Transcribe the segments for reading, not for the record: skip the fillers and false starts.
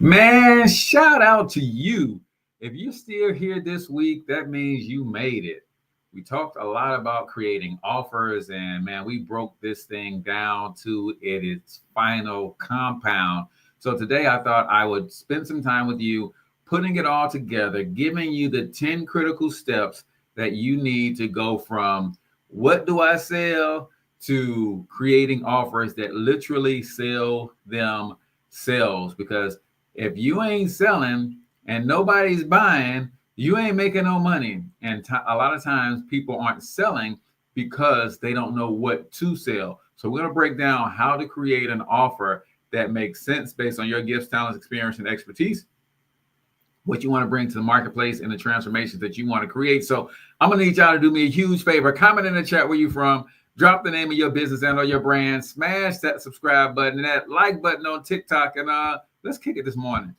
Man, shout out to you. If you're still here this week, that means you made it. We talked a lot about creating offers, and man, we broke this thing down to its final compound. So today I thought I would spend some time with you putting it all together, giving you the 10 critical steps that you need to go from what do I sell to creating offers that literally sell themselves. Because if you ain't selling and nobody's buying, you ain't making no money. And a lot of times people aren't selling because they don't know what to sell. So we're going to break down how to create an offer that makes sense based on your gifts, talents, experience, and expertise, what you want to bring to the marketplace, and the transformations that you want to create. So I'm going to need y'all to do me a huge favor. Comment in the chat where you're from. Drop the name of your business and or your brand. Smash that subscribe button and that like button on TikTok. And let's kick it this morning.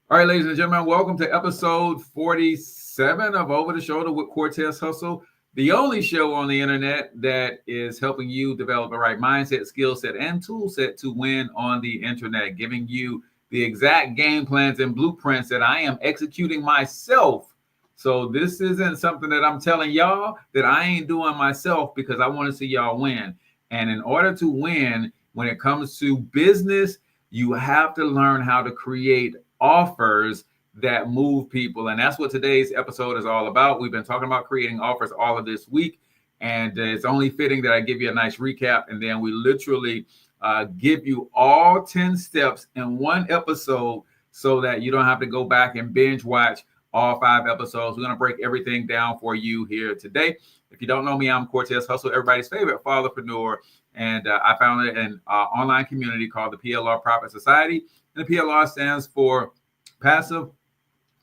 All right, ladies and gentlemen, welcome to episode 47 of Over the Shoulder with Cortez Hustle, the only show on the internet that is helping you develop the right mindset, skill set, and tool set to win on the internet, giving you the exact game plans and blueprints that I am executing myself. So this isn't something that I'm telling y'all that I ain't doing myself, because I want to see y'all win. And in order to win, when it comes to business, you have to learn how to create offers that move people. And that's what today's episode is all about. We've been talking about creating offers all of this week, and it's only fitting that I give you a nice recap, and then we literally give you all 10 steps in one episode so that you don't have to go back and binge watch all 5 episodes. We're going to break everything down for you here today. If you don't know me, I'm Cortez Hustle, everybody's favorite fatherpreneur, and I founded an online community called the PLR Profit Society. And the PLR stands for Passive,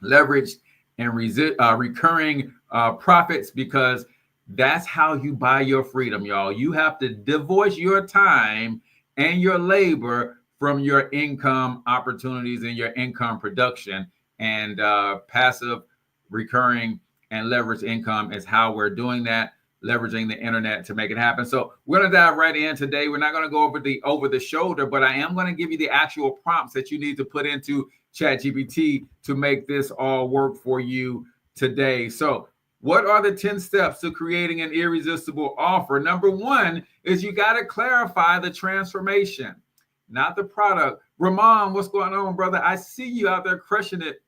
Leveraged, and Recurring Profits, because that's how you buy your freedom, y'all. You have to divorce your time and your labor from your income opportunities and your income production. And passive, recurring, and leveraged income is how we're doing that, leveraging the internet to make it happen. So we're going to dive right in today. We're not going to go over the shoulder, but I am going to give you the actual prompts that you need to put into ChatGPT to make this all work for you today. So what are the 10 steps to creating an irresistible offer? Number 1 is you got to clarify the transformation, not the product. Ramon, what's going on, brother? I see you out there crushing it.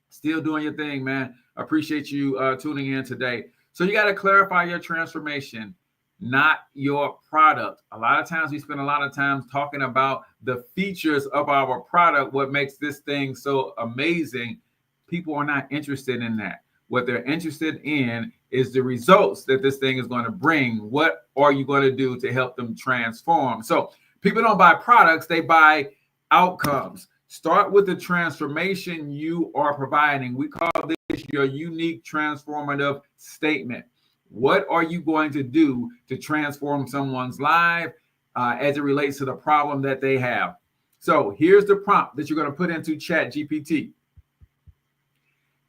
Still doing your thing, man. I appreciate you tuning in today. So you got to clarify your transformation, not your product. A lot of times we spend a lot of time talking about the features of our product, what makes this thing so amazing. People are not interested in that. What they're interested in is the results that this thing is going to bring. What are you going to do to help them transform? So people don't buy products, they buy outcomes. Start with the transformation you are providing. We call this your unique transformative statement. What are you going to do to transform someone's life as it relates to the problem that they have? So here's the prompt that you're going to put into ChatGPT.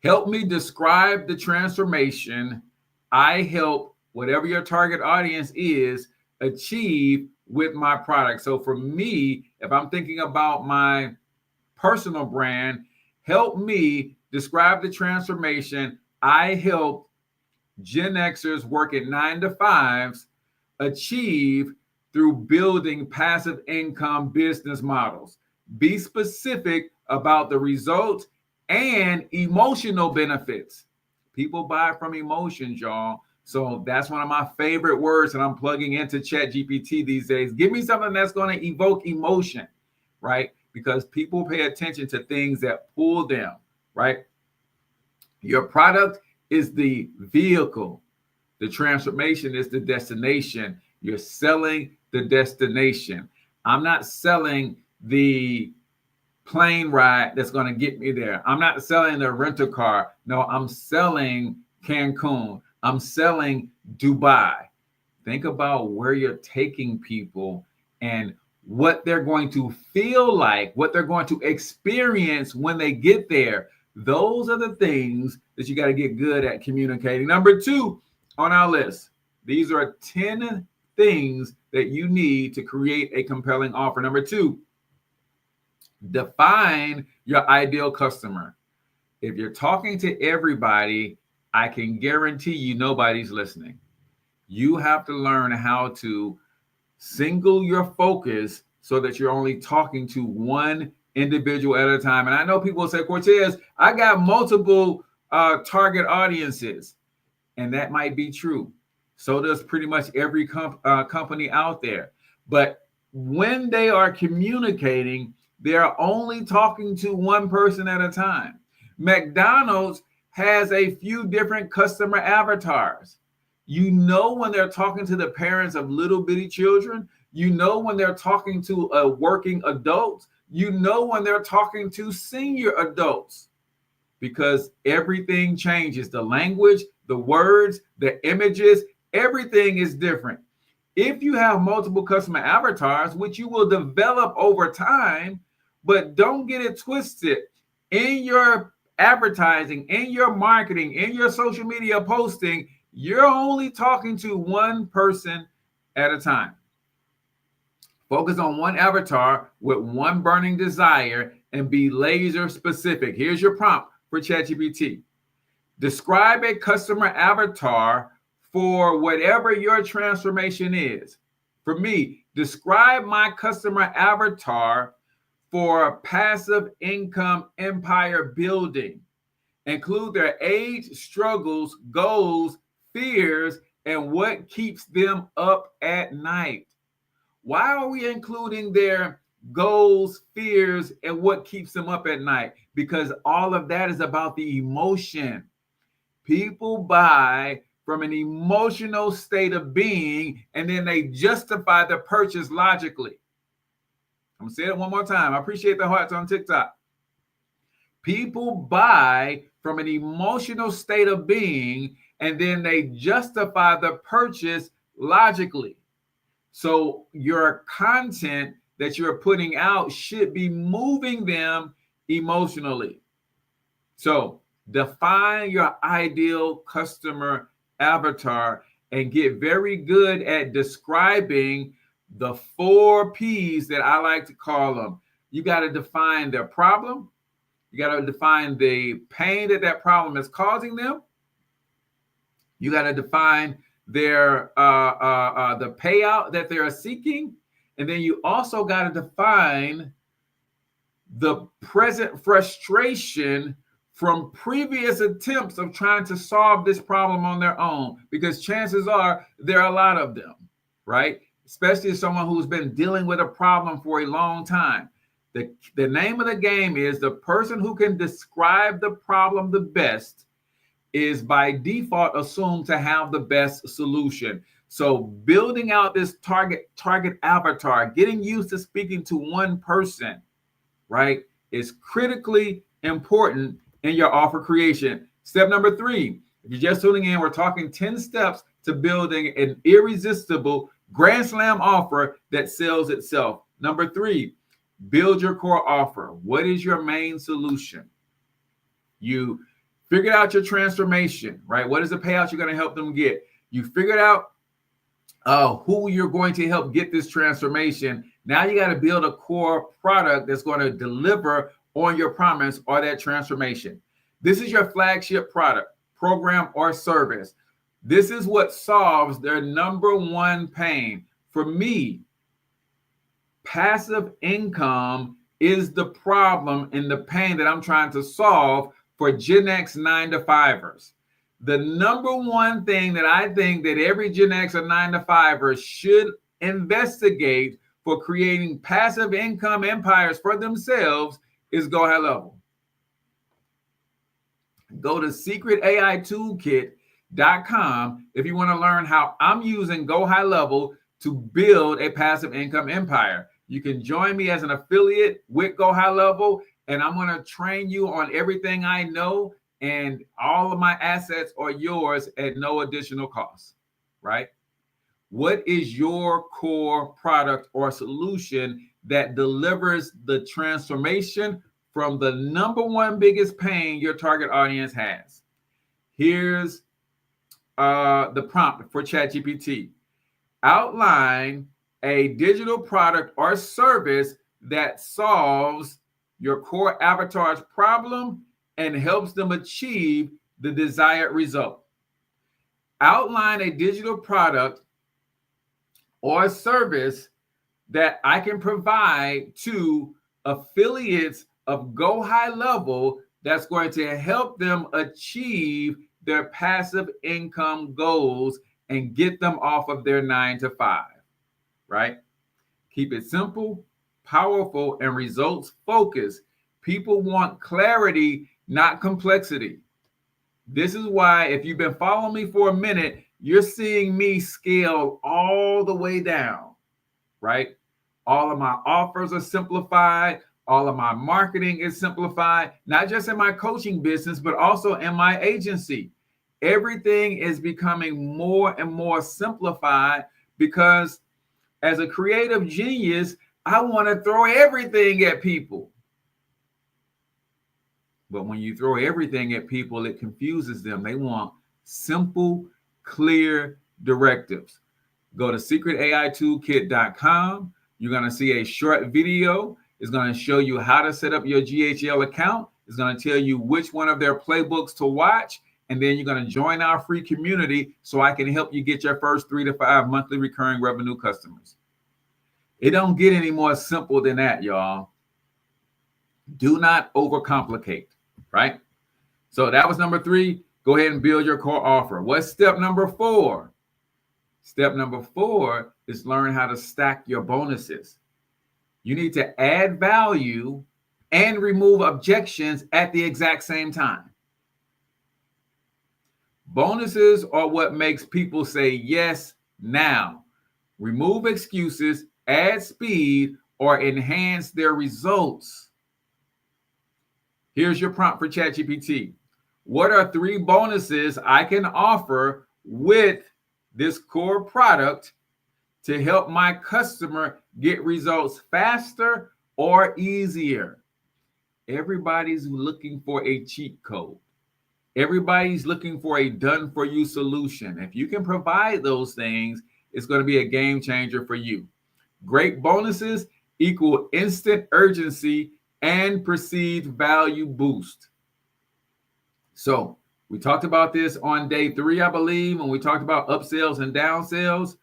Help me describe the transformation I help whatever your target audience is achieve with my product. So for me, if I'm thinking about my personal brand, help me describe the transformation I help Gen Xers working 9-to-5s achieve through building passive income business models. Be specific about the results and emotional benefits. People buy from emotions, y'all. So that's one of my favorite words that I'm plugging into ChatGPT these days. Give me something that's going to evoke emotion, right? Because people pay attention to things that pull them, right? Your product is the vehicle. The transformation is the destination. You're selling the destination. I'm not selling the plane ride that's going to get me there. I'm not selling the rental car. No, I'm selling Cancun. I'm selling Dubai. Think about where you're taking people and what they're going to feel like, what they're going to experience when they get there. Those are the things that you got to get good at communicating. Number 2 on our list, These are 10 things that you need to create a compelling offer. Number 2, define your ideal customer. If you're talking to everybody, I can guarantee you nobody's listening. You have to learn how to single your focus so that you're only talking to one individual at a time. And I know people will say, Cortez, I got multiple target audiences. And that might be true. So does pretty much every company out there. But when they are communicating, they're only talking to one person at a time. McDonald's has a few different customer avatars. You know when they're talking to the parents of little bitty children. You know when they're talking to working adults. You know when they're talking to senior adults. Because everything changes. The language, the words, the images, everything is different. If you have multiple customer avatars, which you will develop over time, but don't get it twisted. In your advertising, in your marketing, in your social media posting, you're only talking to one person at a time. Focus on one avatar with one burning desire and be laser specific. Here's your prompt for ChatGPT. Describe a customer avatar for whatever your transformation is. For me, describe my customer avatar for passive income empire building. Include their age, struggles, goals, fears, and what keeps them up at night. Why are we including their goals, fears, and what keeps them up at night? Because all of that is about the emotion. People buy from an emotional state of being, and then they justify the purchase logically. I'm going to say it one more time. I appreciate the hearts on TikTok. People buy from an emotional state of being, and then they justify the purchase logically. So your content that you're putting out should be moving them emotionally. So define your ideal customer avatar and get very good at describing the 4 P's that I like to call them. You got to define their problem. You got to define the pain that problem is causing them. You got to define their the payout that they're seeking, and then you also got to define the present frustration from previous attempts of trying to solve this problem on their own, because chances are there are a lot of them, right? Especially someone who's been dealing with a problem for a long time. The name of the game is the person who can describe the problem the best is by default assumed to have the best solution. So building out this target avatar, getting used to speaking to one person, right, is critically important in your offer creation. Step number 3, if you're just tuning in, we're talking 10 steps to building an irresistible grand slam offer that sells itself. Number 3, build your core offer. What is your main solution? You figured out your transformation, right? What is the payout you're going to help them get? You figured out who you're going to help get this transformation. Now you got to build a core product that's going to deliver on your promise or that transformation. This is your flagship product, program, or service. This is what solves their number one pain. For me, passive income is the problem and the pain that I'm trying to solve for Gen X 9-to-5ers. The number one thing that I think that every Gen X or 9-to-5er should investigate for creating passive income empires for themselves is go high level. Go to secretAItoolkit.com if you want to learn how I'm using Go High Level to build a passive income empire. You can join me as an affiliate with Go High Level, and I'm going to train you on everything I know, and all of my assets are yours at no additional cost, right? What is your core product or solution that delivers the transformation from the number one biggest pain your target audience has? Here's the prompt for ChatGPT. Outline a digital product or service that solves your core avatar's problem and helps them achieve the desired result. Outline a digital product or service that I can provide to affiliates of Go High Level that's going to help them achieve their passive income goals and get them off of their 9-to-5, right? Keep it simple, powerful, and results focused. People want clarity, not complexity. This is why, if you've been following me for a minute, you're seeing me scale all the way down, right? All of my offers are simplified. All of my marketing is simplified, not just in my coaching business, but also in my agency. Everything is becoming more and more simplified because as a creative genius, I want to throw everything at people. But when you throw everything at people, it confuses them. They want simple, clear directives. Go to secretaitoolkit.com. You're going to see a short video. It's going to show you how to set up your GHL account. It's going to tell you which one of their playbooks to watch. And then you're going to join our free community so I can help you get your first 3 to 5 monthly recurring revenue customers. It don't get any more simple than that, y'all. Do not overcomplicate, right? So that was number 3. Go ahead and build your core offer. What's step number 4? Step number 4 is learn how to stack your bonuses. You need to add value and remove objections at the exact same time. Bonuses are what makes people say yes now. Remove excuses, add speed, or enhance their results. Here's your prompt for ChatGPT. What are 3 bonuses I can offer with this core product to help my customer get results faster or easier? Everybody's looking for a cheat code. Everybody's looking for a done-for-you solution. If you can provide those things, it's going to be a game changer for you. Great bonuses equal instant urgency and perceived value boost. So we talked about this on day 3, I believe, when we talked about upsells and downsells.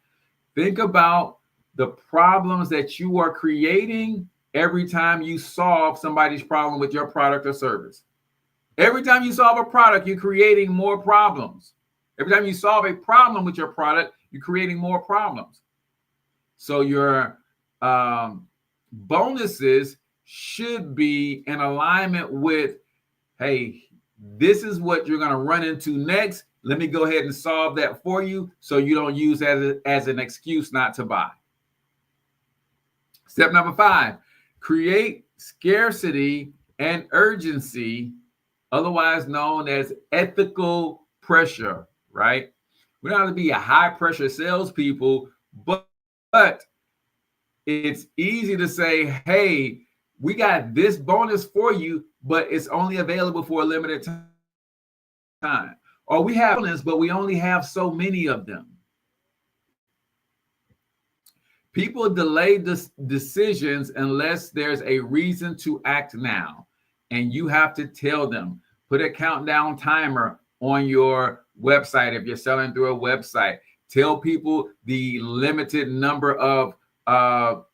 Think about the problems that you are creating every time you solve somebody's problem with your product or service. Every time you solve a product, you're creating more problems. Every time you solve a problem with your product, you're creating more problems. So your bonuses should be in alignment with, hey, this is what you're going to run into next. Let me go ahead and solve that for you so you don't use that as an excuse not to buy. Step number 5, create scarcity and urgency, otherwise known as ethical pressure, right? We don't have to be a high pressure salespeople, but it's easy to say, hey, we got this bonus for you, but it's only available for a limited time. Or we have bonus, but we only have so many of them. People delay decisions unless there's a reason to act now. And you have to tell them, put a countdown timer on your website if you're selling through a website. Tell people the limited number of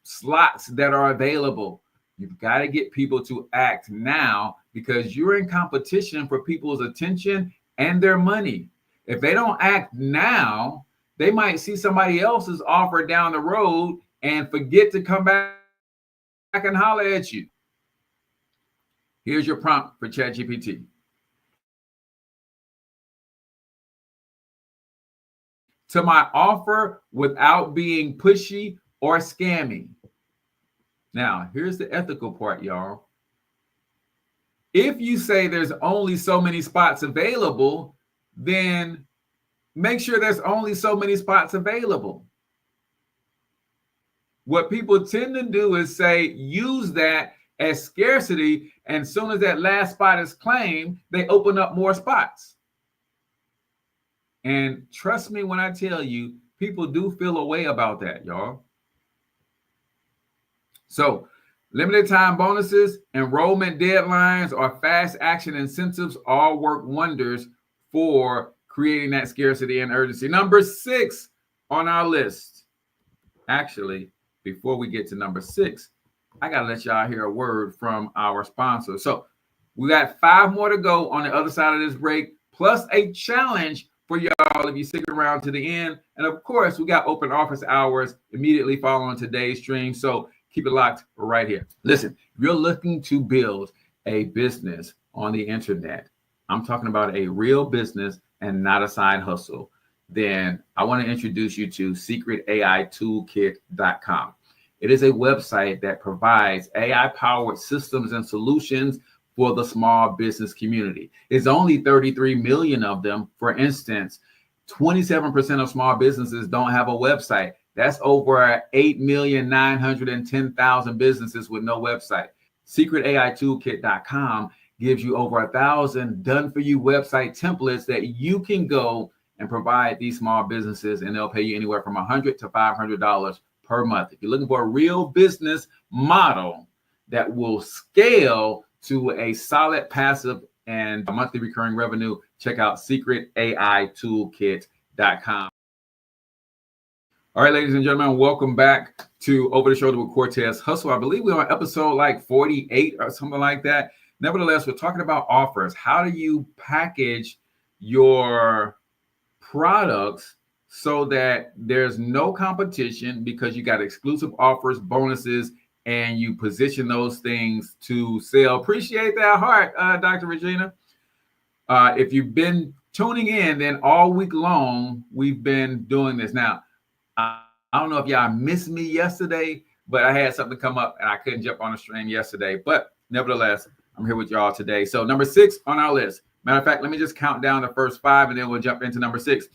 slots that are available. You've got to get people to act now because you're in competition for people's attention and their money. If they don't act now, they might see somebody else's offer down the road and forget to come back and holler at you. Here's your prompt for ChatGPT. To my offer without being pushy or scammy. Now, here's the ethical part, y'all. If you say there's only so many spots available, then make sure there's only so many spots available. What people tend to do is say, use that as scarcity, and as soon as that last spot is claimed, they open up more spots. And trust me when I tell you, people do feel a way about that, y'all. So, limited time bonuses, enrollment deadlines, or fast action incentives all work wonders for creating that scarcity and urgency. Number 6 on our list. Actually, before we get to number 6, I got to let y'all hear a word from our sponsor. So, we got 5 more to go on the other side of this break, plus a challenge for y'all if you stick around to the end. And of course, we got open office hours immediately following today's stream. So keep it locked right here. Listen, if you're looking to build a business on the internet, I'm talking about a real business and not a side hustle, then I want to introduce you to secretAItoolkit.com. It is a website that provides AI-powered systems and solutions for the small business community. There's only 33 million of them. For instance, 27% of small businesses don't have a website. That's over 8,910,000 businesses with no website. SecretAItoolkit.com gives you over 1,000 done-for-you website templates that you can go and provide these small businesses, and they'll pay you anywhere from $100 to $500 per month. If you're looking for a real business model that will scale to a solid passive and monthly recurring revenue, check out secretAItoolkit.com. All right, ladies and gentlemen, welcome back to Over the Shoulder with Cortez Hustle. I believe we're on episode like 48 or something like that. Nevertheless, we're talking about offers. How do you package your products so that there's no competition, because you got exclusive offers, bonuses, and you position those things to sell? Appreciate that heart, Dr. Regina. If you've been tuning in, then all week long, we've been doing this. Now, I don't know if y'all missed me yesterday, but I had something come up and I couldn't jump on the stream yesterday. But nevertheless, I'm here with y'all today. So number 6 on our list. Matter of fact, let me just count down the first 5 and then we'll jump into number 6.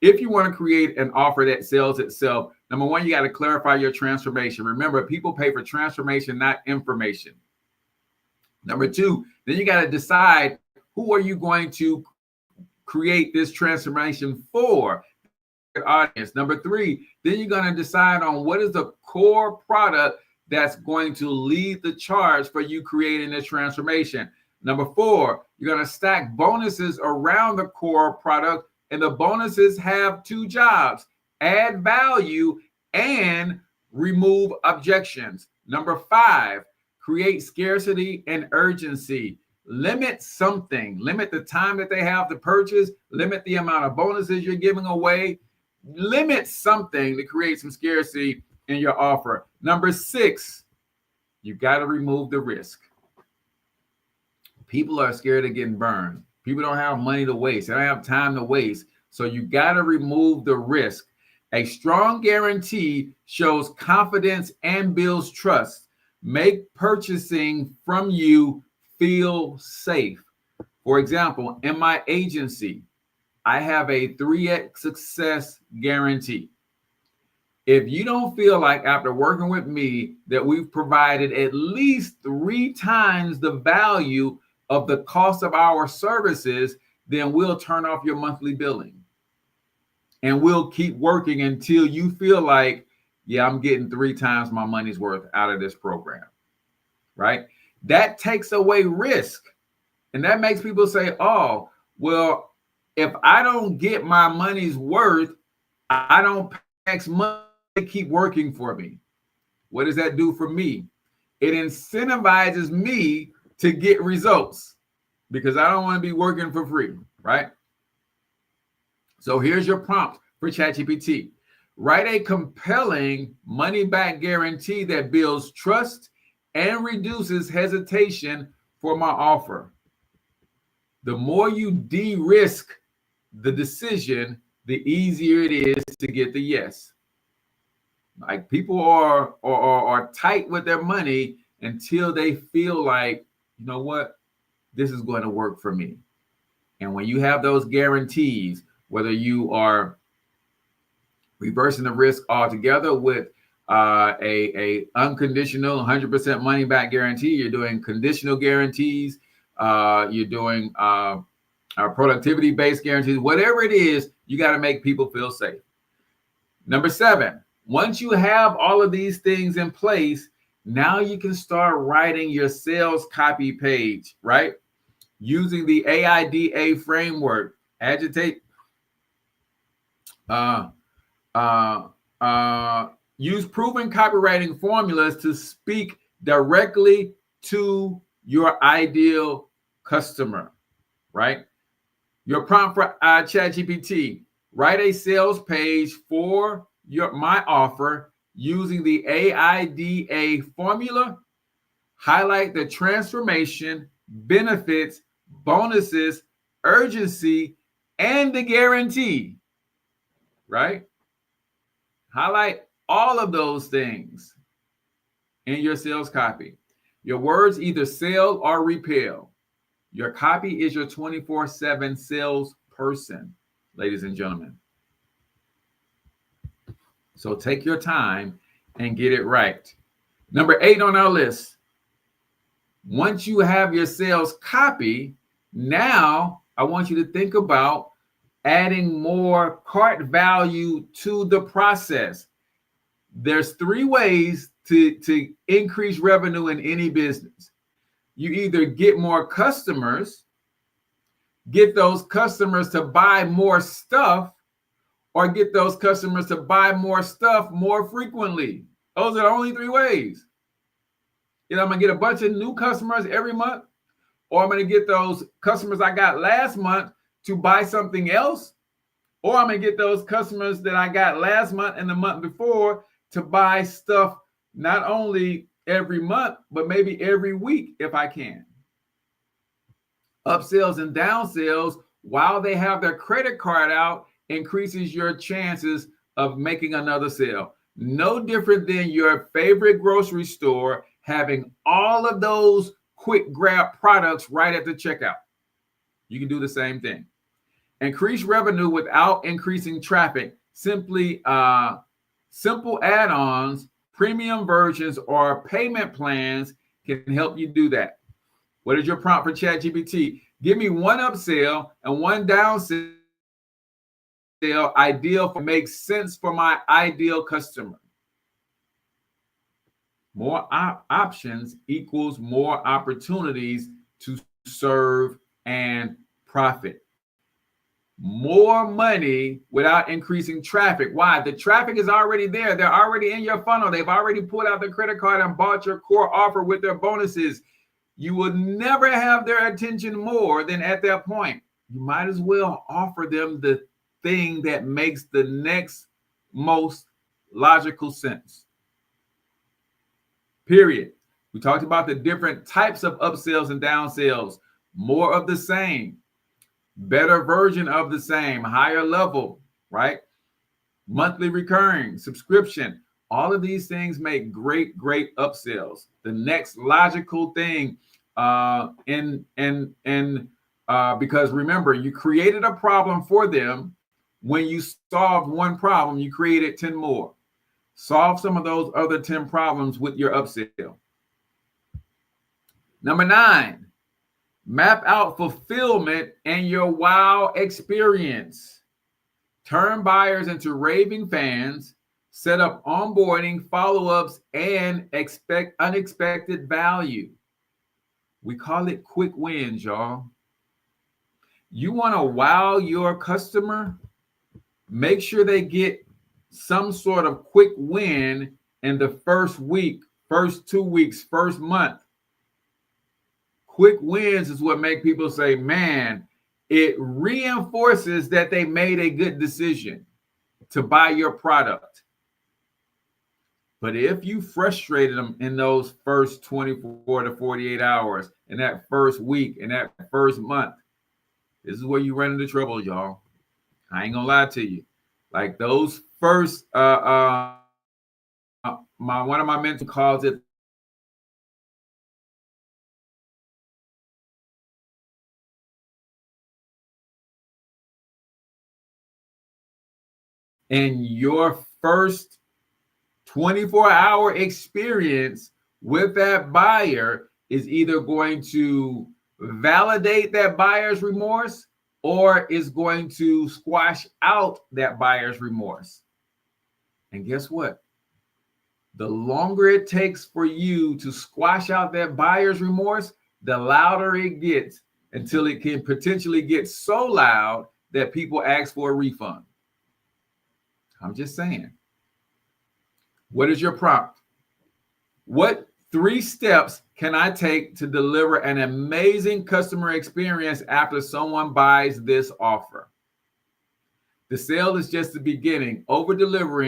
If you want to create an offer that sells itself, number 1, you got to clarify your transformation. Remember, people pay for transformation, not information. Number 2, then you got to decide, who are you going to create this transformation for? Audience. Number 3, then you're going to decide on what is the core product that's going to lead the charge for you creating this transformation. Number 4, you're going to stack bonuses around the core product, and the bonuses have 2 jobs: add value and remove objections. Number 5, create scarcity and urgency. Limit something. Limit the time that they have to purchase. Limit the amount of bonuses you're giving away. Limit something to create some scarcity in your offer. Number 6, you got to remove the risk. People are scared of getting burned. People don't have money to waste. They don't have time to waste. So you got to remove the risk. A strong guarantee shows confidence and builds trust. Make purchasing from you feel safe. For example, in my agency, I have a 3x success guarantee. If you don't feel like after working with me that we've provided at least 3 times the value of the cost of our services, then we'll turn off your monthly billing. And we'll keep working until you feel like, yeah, I'm getting 3 times my money's worth out of this program, right? That takes away risk. And that makes people say, oh, well, if I don't get my money's worth, I don't pay money to keep working for me. What does that do for me? It incentivizes me to get results, because I don't want to be working for free, right? So here's your prompt for ChatGPT. Write a compelling money-back guarantee that builds trust and reduces hesitation for my offer. The more you de-risk the decision, the easier it is to get the yes. Like, people are tight with their money until they feel like, you know what, this is going to work for me. And when you have those guarantees, whether you are reversing the risk altogether with a unconditional 100% money back guarantee, you're doing conditional guarantees, you're doing productivity-based guarantees, whatever it is, you got to make people feel safe. Number 7, once you have all of these things in place, now you can start writing your sales copy page, right? Using the AIDA framework, use proven copywriting formulas to speak directly to your ideal customer, right? Your prompt for ChatGPT: write a sales page for my offer using the AIDA formula. Highlight the transformation, benefits, bonuses, urgency, and the guarantee, right? Highlight all of those things in your sales copy. Your words either sell or repel. Your copy is your 24/7 salesperson, ladies and gentlemen. So take your time and get it right. Number 8 on our list. Once you have your sales copy, now I want you to think about adding more cart value to the process. There's 3 ways to increase revenue in any business. You either get more customers, get those customers to buy more stuff, or get those customers to buy more stuff more frequently. Those are the only 3 ways. I'm going to get a bunch of new customers every month, or I'm going to get those customers I got last month to buy something else, or I'm going to get those customers that I got last month and the month before to buy stuff not only every month, but maybe every week if I can. Upsells and downsells, while they have their credit card out, increases your chances of making another sale. No different than your favorite grocery store having all of those quick grab products right at the checkout. You can do the same thing. Increase revenue without increasing traffic. Simply simple add-ons, premium versions, or payment plans can help you do that. What is your prompt for ChatGPT? Give me one upsell and one downsell ideal for makes sense for my ideal customer. More options equals more opportunities to serve and profit. More money without increasing traffic. Why? The traffic is already there. They're already in your funnel. They've already pulled out their credit card and bought your core offer with their bonuses. You will never have their attention more than at that point. You might as well offer them the thing that makes the next most logical sense. Period. We talked about the different types of upsells and downsells. More of the same, better version of the same, higher level, right? Monthly recurring, subscription. All of these things make great upsells. The next logical thing, because remember, you created a problem for them. When you solved one problem, you created 10 more. Solve some of those other 10 problems with your upsell. Number 9, map out fulfillment and your wow experience. Turn buyers into raving fans. Set up onboarding, follow-ups, and expect unexpected value. We call it quick wins, y'all. You want to wow your customer? Make sure they get some sort of quick win in the first week, first 2 weeks, first month. Quick wins is what make people say, man, it reinforces that they made a good decision to buy your product. But if you frustrated them in those first 24 to 48 hours, in that first week, in that first month, this is where you run into trouble, y'all. I ain't gonna lie to you. Like those first, one of my mentors calls it in your first 24-hour experience with that buyer is either going to validate that buyer's remorse or it's going to squash out that buyer's remorse. And guess what? The longer it takes for you to squash out that buyer's remorse, the louder it gets until it can potentially get so loud that people ask for a refund. I'm just saying. What is your prompt? What 3 steps can I take to deliver an amazing customer experience after someone buys this offer? The sale is just the beginning. Over-deliver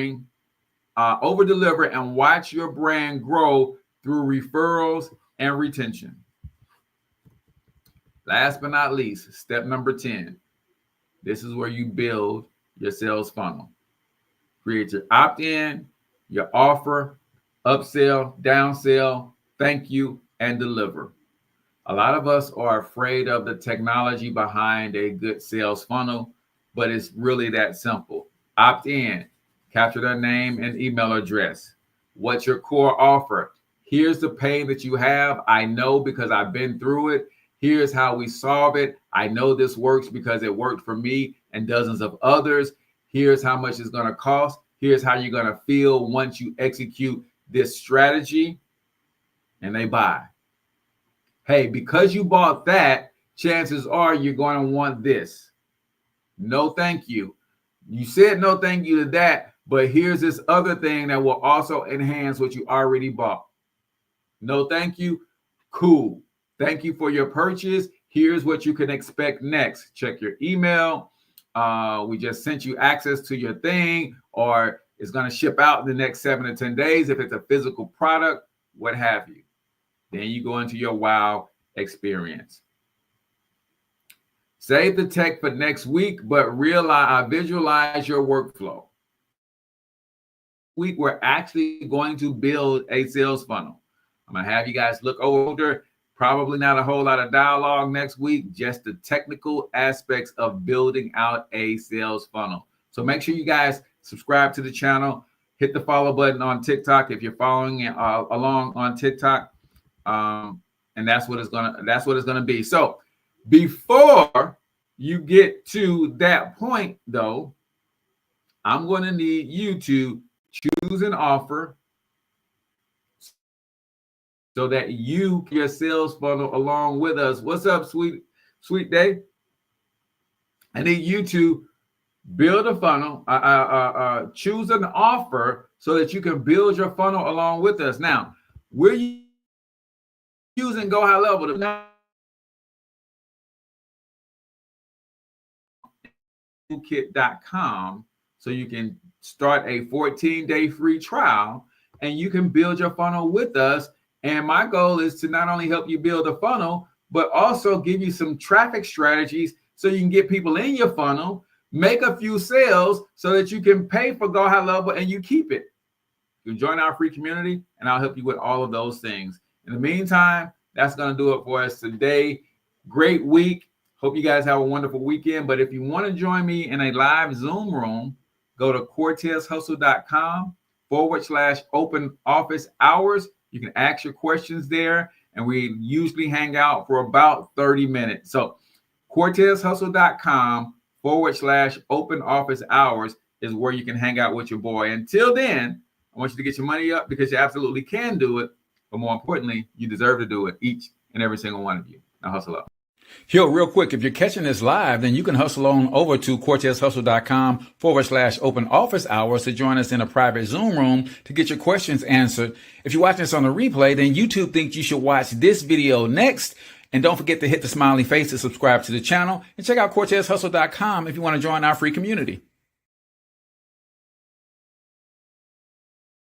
and watch your brand grow through referrals and retention. Last but not least, step number 10. This is where you build your sales funnel. Create your opt-in, your offer, upsell, downsell, thank you, and deliver. A lot of us are afraid of the technology behind a good sales funnel, but it's really that simple. Opt in, capture their name and email address. What's your core offer? Here's the pain that you have. I know because I've been through it. Here's how we solve it. I know this works because it worked for me and dozens of others. Here's how much it's going to cost. Here's how you're going to feel once you execute this strategy, and they buy. Hey, because you bought that, chances are you're going to want this. No, thank you. You said no, thank you to that, but here's this other thing that will also enhance what you already bought. No, thank you. Cool. Thank you for your purchase. Here's what you can expect next. Check your email. We just sent you access to your thing, or it's going to ship out in the next 7 to 10 days if it's a physical product, what have you. Then you go into your wow experience. Save the tech for next week, but visualize your workflow. Week, we're actually going to build a sales funnel. I'm going to have you guys look over. Probably not a whole lot of dialogue next week, just the technical aspects of building out a sales funnel. So make sure you guys subscribe to the channel, hit the follow button on TikTok if you're following along on TikTok, and that's what it's gonna be. So before you get to that point, though, I'm going to need you to choose an offer so that you your sales funnel along with us. What's up, sweet day? I need you to build a funnel, choose an offer so that you can build your funnel along with us. Now, we're using Go High Level kit.com so you can start a 14-day free trial and you can build your funnel with us. And my goal is to not only help you build a funnel, but also give you some traffic strategies so you can get people in your funnel, make a few sales so that you can pay for Go High Level and you keep it. You can join our free community and I'll help you with all of those things. In the meantime, that's going to do it for us today. Great week. Hope you guys have a wonderful weekend. But if you want to join me in a live Zoom room, go to cortezhustle.com/open office hours. You can ask your questions there, and we usually hang out for about 30 minutes. So cortezhustle.com/open office hours is where you can hang out with your boy. Until then, I want you to get your money up because you absolutely can do it. But more importantly, you deserve to do it, each and every single one of you. Now hustle up. Yo, real quick, if you're catching this live, then you can hustle on over to cortezhustle.com/open office hours to join us in a private Zoom room to get your questions answered. If you're watching this on the replay, then YouTube thinks you should watch this video next. And don't forget to hit the smiley face to subscribe to the channel and check out cortezhustle.com if you want to join our free community.